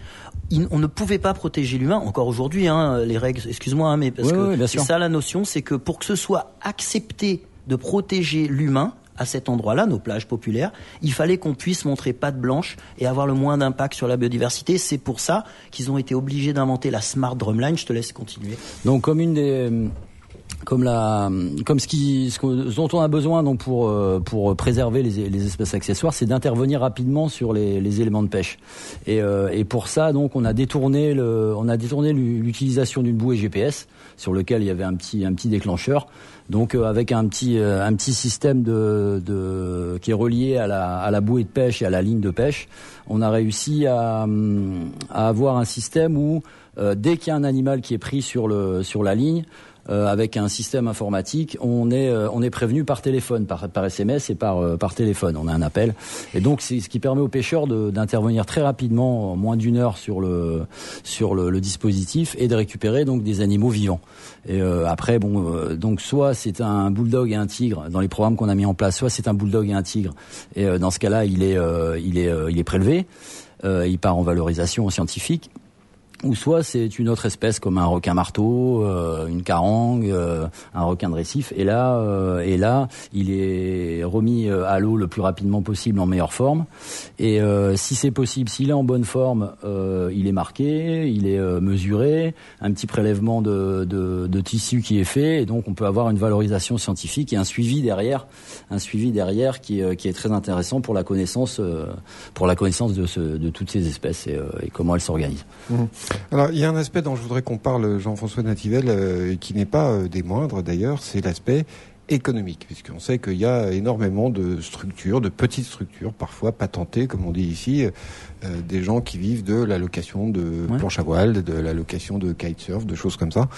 on ne pouvait pas protéger l'humain, encore aujourd'hui, les règles, excuse-moi, mais parce que c'est ça la notion, c'est que pour que ce soit accepté de protéger l'humain, à cet endroit-là, nos plages populaires, il fallait qu'on puisse montrer patte blanche et avoir le moins d'impact sur la biodiversité. C'est pour ça qu'ils ont été obligés d'inventer la Smart Drumline. Je te laisse continuer. Donc, ce dont on a besoin donc pour préserver les espèces accessoires, c'est d'intervenir rapidement sur les éléments de pêche. Et pour ça, donc, on a détourné l'utilisation d'une bouée GPS sur lequel il y avait un petit déclencheur. Donc avec un petit système qui est relié à la bouée de pêche et à la ligne de pêche, on a réussi à avoir un système où dès qu'il y a un animal qui est pris sur la ligne, avec un système informatique, on est prévenu par téléphone, par SMS et par téléphone. On a un appel, et donc c'est ce qui permet aux pêcheurs d'intervenir très rapidement, en moins d'1 heure sur le dispositif, et de récupérer donc des animaux vivants. Et après, donc soit c'est un bulldog et un tigre dans les programmes qu'on a mis en place, soit c'est un bulldog et un tigre. Et dans ce cas-là, il est prélevé, il part en valorisation scientifique. ou soit c'est une autre espèce comme un requin marteau, une carangue, un requin de récif. Et là, il est remis à l'eau le plus rapidement possible en meilleure forme. Et si c'est possible, s'il est en bonne forme, il est marqué, il est mesuré, un petit prélèvement de tissu qui est fait, et donc on peut avoir une valorisation scientifique et un suivi derrière qui est très intéressant pour la connaissance de toutes ces espèces et comment elles s'organisent. Mmh. Alors, il y a un aspect dont je voudrais qu'on parle, Jean-François Nativel, qui n'est pas des moindres d'ailleurs, c'est l'aspect économique, puisqu'on sait qu'il y a énormément de structures, de petites structures, parfois patentées, comme on dit ici, des gens qui vivent de la location de planche à voile, de la location de kitesurf, de choses comme ça.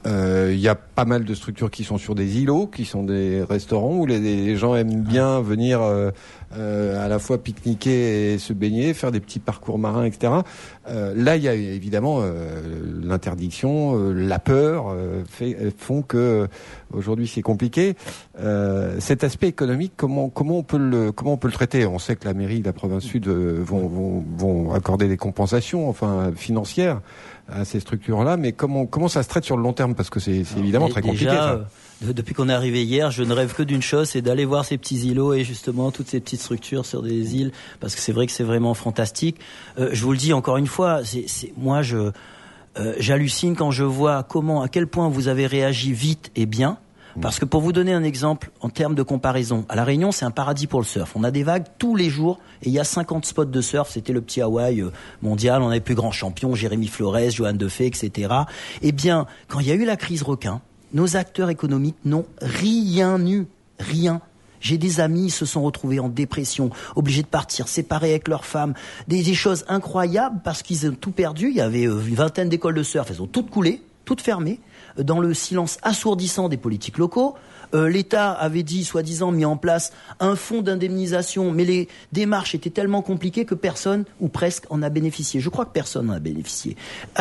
Il y a pas mal de structures qui sont sur des îlots, qui sont des restaurants où les gens aiment bien venir à la fois pique-niquer et se baigner, faire des petits parcours marins, etc. Là, il y a évidemment l'interdiction, la peur font que aujourd'hui c'est compliqué. Cet aspect économique, comment on peut le traiter? On sait que la mairie, la province sud vont accorder des compensations, financières à ces structures-là, mais comment ça se traite sur le long terme, parce que c'est évidemment très compliqué. Ça. Depuis qu'on est arrivé hier, je ne rêve que d'une chose, c'est d'aller voir ces petits îlots et justement toutes ces petites structures sur des îles, parce que c'est vrai que c'est vraiment fantastique. Je vous le dis encore une fois, moi j'hallucine quand je vois à quel point vous avez réagi vite et bien. Parce que pour vous donner un exemple en termes de comparaison, à La Réunion, c'est un paradis pour le surf. On a des vagues tous les jours et il y a 50 spots de surf. C'était le petit Hawaï mondial. On avait plus grands champions, Jérémy Flores, Johan Defay, etc. Eh bien, quand il y a eu la crise requin, nos acteurs économiques n'ont rien eu. Rien. J'ai des amis, ils se sont retrouvés en dépression, obligés de partir, séparés avec leurs femmes. Des choses incroyables parce qu'ils ont tout perdu. Il y avait une vingtaine d'écoles de surf. Elles ont toutes coulé, toutes fermées, dans le silence assourdissant des politiques locaux. L'État avait dit, soi-disant, mis en place un fonds d'indemnisation, mais les démarches étaient tellement compliquées que personne, ou presque, en a bénéficié. Je crois que personne n'en a bénéficié.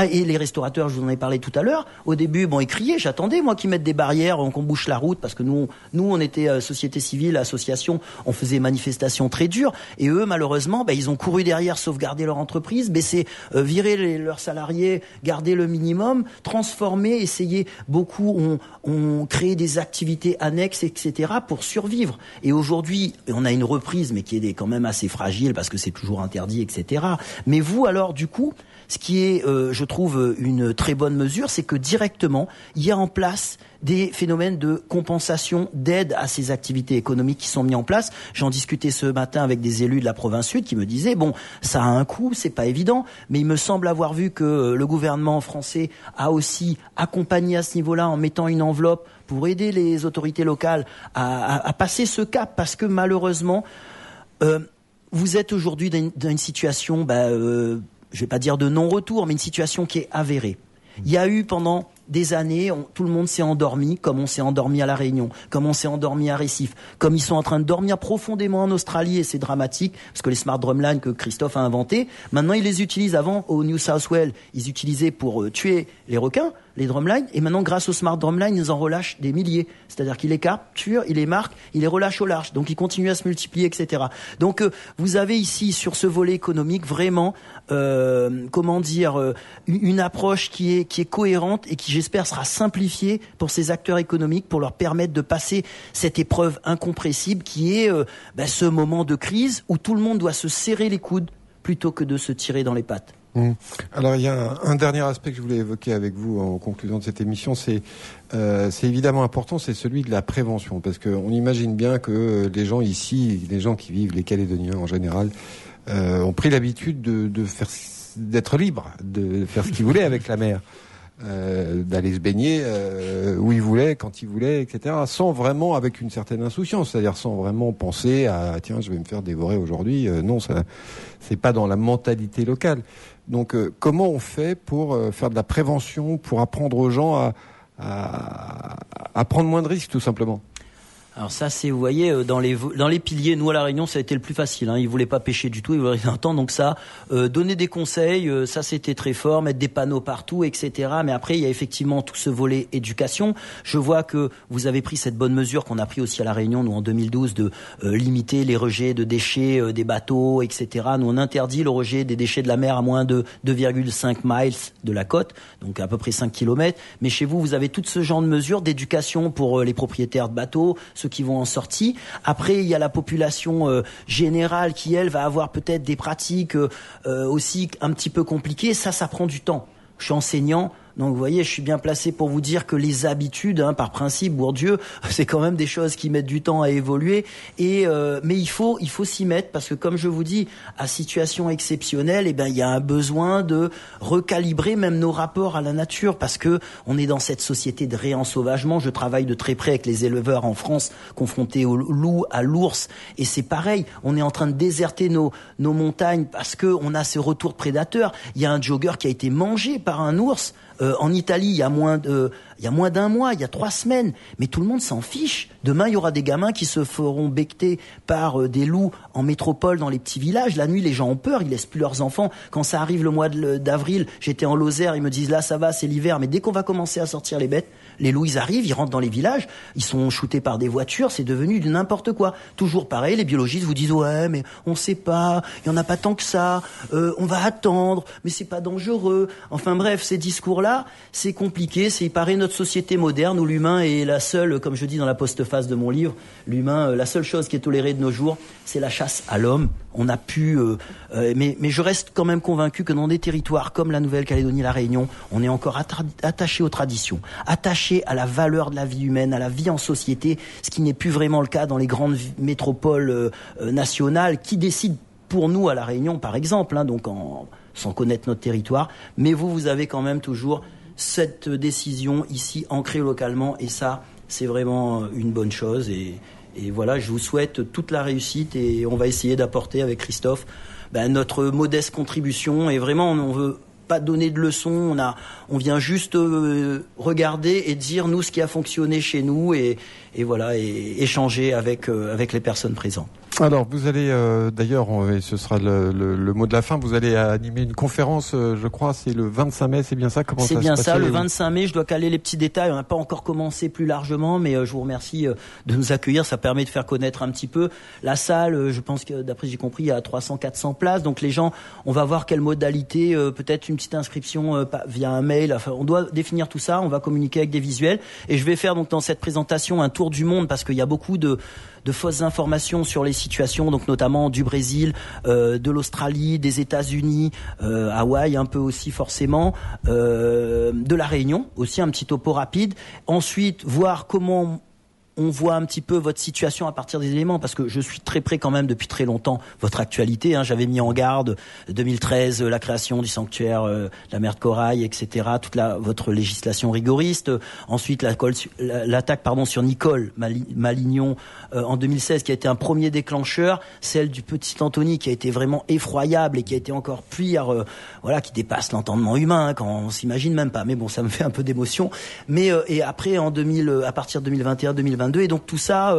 Et les restaurateurs, je vous en ai parlé tout à l'heure, au début, ils criaient, j'attendais, moi, qu'ils mettent des barrières, qu'on bouche la route, parce que nous on était société civile, association, on faisait manifestations très dures, et eux, malheureusement, ils ont couru derrière, sauvegarder leur entreprise, baisser, virer leurs salariés, garder le minimum, transformer, essayer, beaucoup ont créé des activités annexes, etc., pour survivre. Et aujourd'hui, on a une reprise, mais qui est quand même assez fragile, parce que c'est toujours interdit, etc. Mais vous, alors, du coup, ce qui est, je trouve, une très bonne mesure, c'est que directement, il y a en place des phénomènes de compensation, d'aide à ces activités économiques qui sont mis en place. J'en discutais ce matin avec des élus de la province sud qui me disaient, ça a un coût, c'est pas évident, mais il me semble avoir vu que le gouvernement français a aussi accompagné à ce niveau-là en mettant une enveloppe pour aider les autorités locales à passer ce cap, parce que malheureusement, vous êtes aujourd'hui dans une situation, je vais pas dire de non-retour, mais une situation qui est avérée. Il y a eu pendant des années, tout le monde s'est endormi, comme on s'est endormi à La Réunion, comme on s'est endormi à Récif, comme ils sont en train de dormir profondément en Australie, et c'est dramatique, parce que les smart drumlines que Christophe a inventés, maintenant ils les utilisent. Avant, au New South Wales, ils utilisaient pour tuer les requins, les drumlines, et maintenant grâce aux smart drumlines, ils en relâchent des milliers. C'est-à-dire qu'ils les capturent, ils les marquent, ils les relâchent au large, donc ils continuent à se multiplier, etc. Donc vous avez ici, sur ce volet économique, vraiment, une approche qui est cohérente et qui, j'espère, sera simplifiée pour ces acteurs économiques, pour leur permettre de passer cette épreuve incompressible qui est ce moment de crise où tout le monde doit se serrer les coudes plutôt que de se tirer dans les pattes. Alors il y a un dernier aspect que je voulais évoquer avec vous en conclusion de cette émission, c'est évidemment important, c'est celui de la prévention, parce qu'on imagine bien que les gens ici, les gens qui vivent, les Calédoniens en général, ont pris l'habitude d'être libres, de faire ce qu'ils voulaient avec la mer. D'aller se baigner où ils voulaient, quand ils voulaient, etc., sans vraiment, avec une certaine insouciance, c'est-à-dire sans vraiment penser à tiens, je vais me faire dévorer aujourd'hui. Non, ça, c'est pas dans la mentalité locale. Donc, comment on fait pour faire de la prévention, pour apprendre aux gens à prendre moins de risques, tout simplement? Alors ça, c'est, vous voyez, dans les piliers, nous à La Réunion, ça a été le plus facile. Ils voulaient pas pêcher du tout, ils voulaient un temps. Donc ça, donner des conseils, ça c'était très fort, mettre des panneaux partout, etc. Mais après, il y a effectivement tout ce volet éducation. Je vois que vous avez pris cette bonne mesure qu'on a pris aussi à La Réunion, nous en 2012, de limiter les rejets de déchets des bateaux, etc. Nous on interdit le rejet des déchets de la mer à moins de 2,5 miles de la côte, donc à peu près 5 kilomètres. Mais chez vous, vous avez tout ce genre de mesures d'éducation pour les propriétaires de bateaux, ceux qui vont en sortie. Après, il y a la population générale qui, elle, va avoir peut-être des pratiques aussi un petit peu compliquées. Ça prend du temps. Je suis enseignant. Donc vous voyez, je suis bien placé pour vous dire que les habitudes, par principe, Bourdieu, c'est quand même des choses qui mettent du temps à évoluer. Mais il faut s'y mettre parce que, comme je vous dis, à situation exceptionnelle, il y a un besoin de recalibrer même nos rapports à la nature parce que on est dans cette société de réensauvagement. Je travaille de très près avec les éleveurs en France confrontés au loup, à l'ours, et c'est pareil. On est en train de déserter nos montagnes parce que on a ce retour de prédateurs. Il y a un jogger qui a été mangé par un ours. En Italie, il y a moins d'un mois, il y a 3 semaines, mais tout le monde s'en fiche. Demain, il y aura des gamins qui se feront becter par des loups en métropole, dans les petits villages. La nuit, les gens ont peur, ils laissent plus leurs enfants. Quand ça arrive le mois d'avril, j'étais en Lozère, ils me disent là, ça va, c'est l'hiver, mais dès qu'on va commencer à sortir les bêtes, les loups, ils arrivent, ils rentrent dans les villages, ils sont shootés par des voitures, c'est devenu du n'importe quoi. Toujours pareil, les biologistes vous disent ouais, mais on sait pas, il y en a pas tant que ça, on va attendre, mais c'est pas dangereux. Enfin bref, ces discours-là, c'est compliqué, il paraît notre société moderne où l'humain est la seule, comme je dis dans la postface de mon livre, l'humain, la seule chose qui est tolérée de nos jours, c'est la chasse à l'homme. On a pu, mais je reste quand même convaincu que dans des territoires comme la Nouvelle-Calédonie, la Réunion, on est encore attaché aux traditions, attaché à la valeur de la vie humaine, à la vie en société, ce qui n'est plus vraiment le cas dans les grandes métropoles nationales qui décident pour nous à la Réunion, par exemple, donc sans connaître notre territoire. Mais vous avez quand même toujours cette décision ici ancrée localement, et ça, c'est vraiment une bonne chose. Et voilà, je vous souhaite toute la réussite et on va essayer d'apporter avec Christophe notre modeste contribution. Et vraiment, on veut pas donner de leçons, on vient juste regarder et dire nous ce qui a fonctionné chez nous et voilà, et échanger avec les personnes présentes. Alors vous allez d'ailleurs, et ce sera le mot de la fin, vous allez animer une conférence, je crois, c'est le 25 mai, c'est bien ça? Comment ça se passe? C'est bien ça, le 25 mai, je dois caler les petits détails, on n'a pas encore commencé plus largement, mais je vous remercie de nous accueillir, ça permet de faire connaître un petit peu la salle. Je pense que d'après j'ai compris, il y a 300-400 places, donc les gens, on va voir quelle modalité, peut-être une petite inscription via un mail, enfin on doit définir tout ça, on va communiquer avec des visuels, et je vais faire donc dans cette présentation un tour du monde, parce qu'il y a beaucoup de fausses informations sur les situations, donc notamment du Brésil, de l'Australie, des États-Unis, Hawaï un peu aussi forcément, de la Réunion aussi, un petit topo rapide. Ensuite, voir comment on voit un petit peu votre situation à partir des éléments, parce que je suis très près quand même depuis très longtemps votre actualité. J'avais mis en garde 2013 la création du sanctuaire la mer de Corail, etc. Toute votre législation rigoriste. Ensuite l'attaque sur Nicole Malignon en 2016 qui a été un premier déclencheur, celle du petit Anthony qui a été vraiment effroyable et qui a été encore pire, qui dépasse l'entendement humain quand on s'imagine même pas. Mais bon, ça me fait un peu d'émotion. Mais et après à partir de 2021-2022. Et donc tout ça,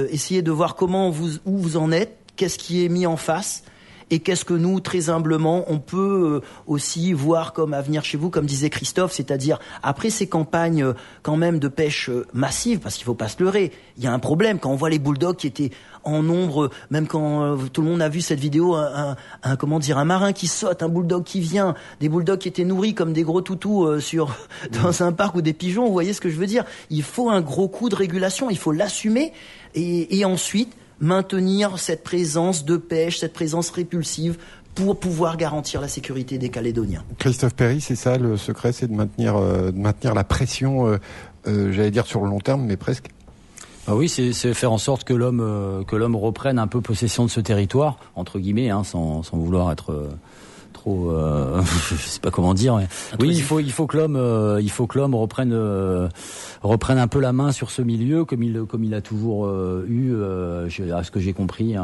essayez de voir où vous en êtes, qu'est-ce qui est mis en face, et qu'est-ce que nous, très humblement, on peut aussi voir comme avenir chez vous, comme disait Christophe, c'est-à-dire après ces campagnes quand même de pêche massive, parce qu'il faut pas se leurrer, il y a un problème quand on voit les bulldogs qui étaient en nombre, même quand tout le monde a vu cette vidéo, un marin qui saute, un bulldog qui vient, des bulldogs qui étaient nourris comme des gros toutous dans un parc, ou des pigeons, vous voyez ce que je veux dire? Il faut un gros coup de régulation, il faut l'assumer, et ensuite maintenir cette présence de pêche, cette présence répulsive pour pouvoir garantir la sécurité des Calédoniens. Christophe Perry, c'est ça le secret, c'est de maintenir la pression, j'allais dire sur le long terme, mais presque. Ah oui, c'est faire en sorte que l'homme reprenne un peu possession de ce territoire, entre guillemets, sans vouloir être trop, je sais pas comment dire. Mais oui, il faut que l'homme reprenne un peu la main sur ce milieu, comme il a toujours eu, à ce que j'ai compris,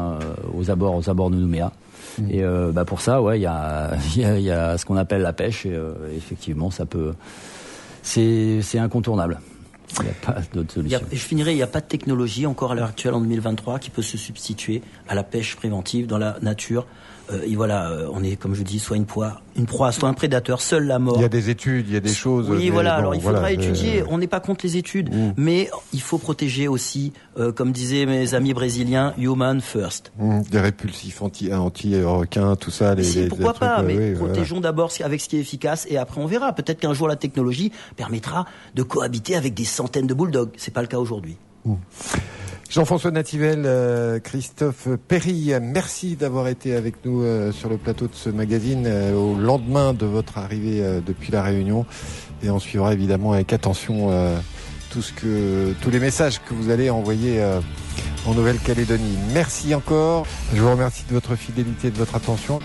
aux abords de Nouméa. Et pour ça, il y a ce qu'on appelle la pêche. Et effectivement, c'est incontournable. Il n'y a pas d'autre solution. Je finirai, il n'y a pas de technologie encore à l'heure actuelle en 2023 qui peut se substituer à la pêche préventive dans la nature. Et voilà, on est, comme je dis, soit une proie, soit un prédateur, seule la mort. Il y a des études, il y a des choses. Oui, voilà. Bon, alors il faudra étudier. On n'est pas contre les études, mais il faut protéger aussi, comme disaient mes amis brésiliens, human first. Des répulsifs anti-requins, tout ça. Pourquoi pas, trucs, mais protégeons d'abord avec ce qui est efficace et après on verra. Peut-être qu'un jour la technologie permettra de cohabiter avec des centaines de bulldogs. C'est pas le cas aujourd'hui. Jean-François Nativel, Christophe Perry, merci d'avoir été avec nous sur le plateau de ce magazine au lendemain de votre arrivée depuis la Réunion. Et on suivra évidemment avec attention tous les messages que vous allez envoyer en Nouvelle-Calédonie. Merci encore. Je vous remercie de votre fidélité et de votre attention.